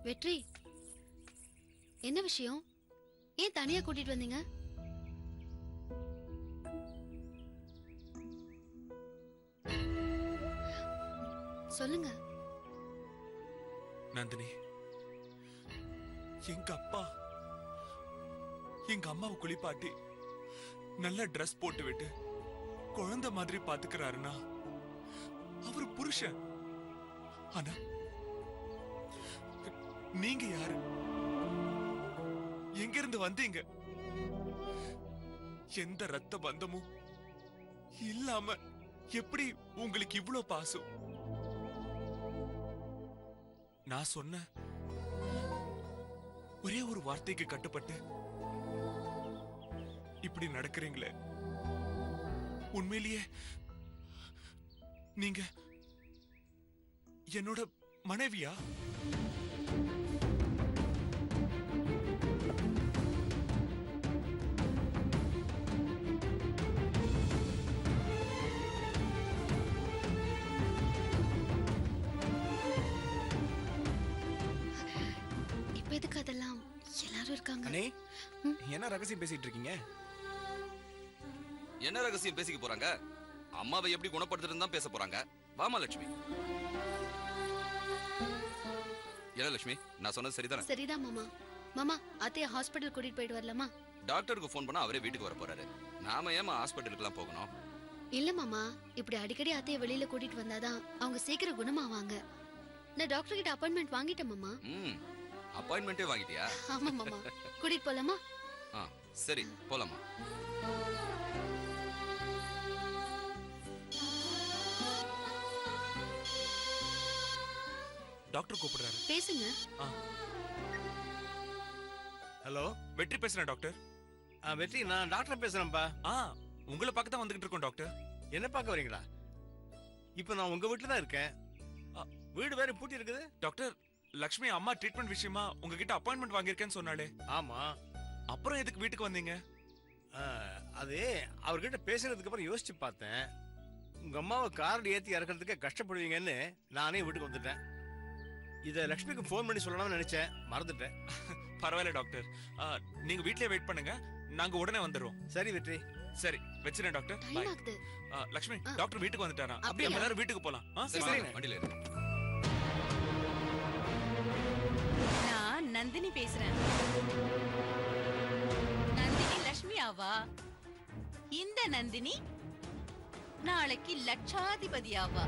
வெற்றி, என்ன விஷயம்? ஏன் தனியா கூட்டிட்டு வந்தீங்க? சொல்லுங்க. நந்தினி, எங்க அப்பா எங்க அம்மாவை குளிப்பாட்டி நல்ல ட்ரெஸ் போட்டு விட்டு குழந்தை மாதிரி பாத்துக்கிறாருன்னா அவரு புருஷன். ஆனா நீங்க யாரு? எங்க இருந்து வந்தீங்க? எந்த ரத்த பந்தமும் இல்லாம எப்படி உங்களுக்கு இவ்வளவு பாசம்? நான் சொன்ன ஒரே ஒரு வார்த்தைக்கு கட்டுப்பட்டு இப்படி நடக்கிறீங்களே, உண்மையிலேயே நீங்க என்னோட மனைவியா? இப்ப எதுக்கு அதெல்லாம்? எல்லாரும் இருக்காங்க. அண்ணே, என்ன ரகசியம் பேசிட்டு இருக்கீங்க? என்ன ரகசியம் பேசிக்க போறாங்க? அம்மாவை எப்படி குணப்படுத்துறதுன்னு தான் பேச போறாங்க. வாமா லட்சுமி. என்ன லட்சுமி, நான் சொன்னது சரிதானே? சரிதான் மாமா. மாமா, அத்தைய ஹாஸ்பிடல் கூட்டிட்டு போயிட்டு வரலாமா? டாக்டருக்கு ஃபோன் பண்ணா அவரே வீட்டுக்கு வர போறாரு. நாம ஏமா ஹாஸ்பிடலுக்குலாம் போகணும்? இல்ல மாமா, இப்படி அடிக்கடி அத்தைய வெளியில கூட்டிட்டு வந்தாதான் அவங்க சீக்கிரம் குணமாவாங்க. நான் டாக்டர் கிட்ட அப்பாயின்மெண்ட் வாங்கிட்டேன் மாமா. அப்பாயின்மெண்டே வாங்கிட்டியா? ஆமா மாமா. கூட்டிட்டு போலாமா? சரி, போலாமா. டாக்டர் கூப்பிடுறாரு, பேசுங்க. ஹலோ, வெற்றி பேசுறேன் டாக்டர். வெற்றி, நான் டாக்டர் பேசுறேன்ப்பா. உங்களை பார்க்க தான் வந்துகிட்டு இருக்கோம் டாக்டர். என்ன பார்க்க வரீங்களா? இப்ப நான் உங்க வீட்டுல தான் இருக்கேன். வீடு வேற பூட்டி இருக்குது. டாக்டர், லட்சுமி அம்மா ட்ரீட்மெண்ட் விஷயமா உங்ககிட்ட அப்பாயின்மெண்ட் வாங்கியிருக்கேன்னு சொன்னாலே. ஆமா. அப்புறம் எதுக்கு வீட்டுக்கு வந்தீங்க? அது அவர்கிட்ட பேசுறதுக்கு அப்புறம் யோசிச்சு பார்த்தேன். உங்க அம்மாவை கார்டு ஏத்தி இறக்கிறதுக்கு கஷ்டப்படுவீங்கன்னு நானே வீட்டுக்கு வந்துட்டேன். இத லட்சுமிக்கு போன் பண்ணி சொல்லலாம்னு நினைச்சேன், மறந்துட்டேன். பரவாயில்ல டாக்டர், நீங்க வீட்லயே வெயிட் பண்ணுங்க, நாங்க உடனே வந்துடுறோம். சரி வெற்றி. சரி, வச்சிரேன் டாக்டர். டைம் ஆகுது. லட்சுமி, டாக்டர் வீட்டுக்கு வந்துட்டாரா? அப்படியே எல்லாரும் வீட்டுக்கு போலாம். சரி, வண்டியில ஏறு. நான் நந்தினி பேசுறேன். நந்தினி லட்சுமி ஆவா? இந்த நந்தினி நாளைக்கு லட்சாதிபதி ஆவா.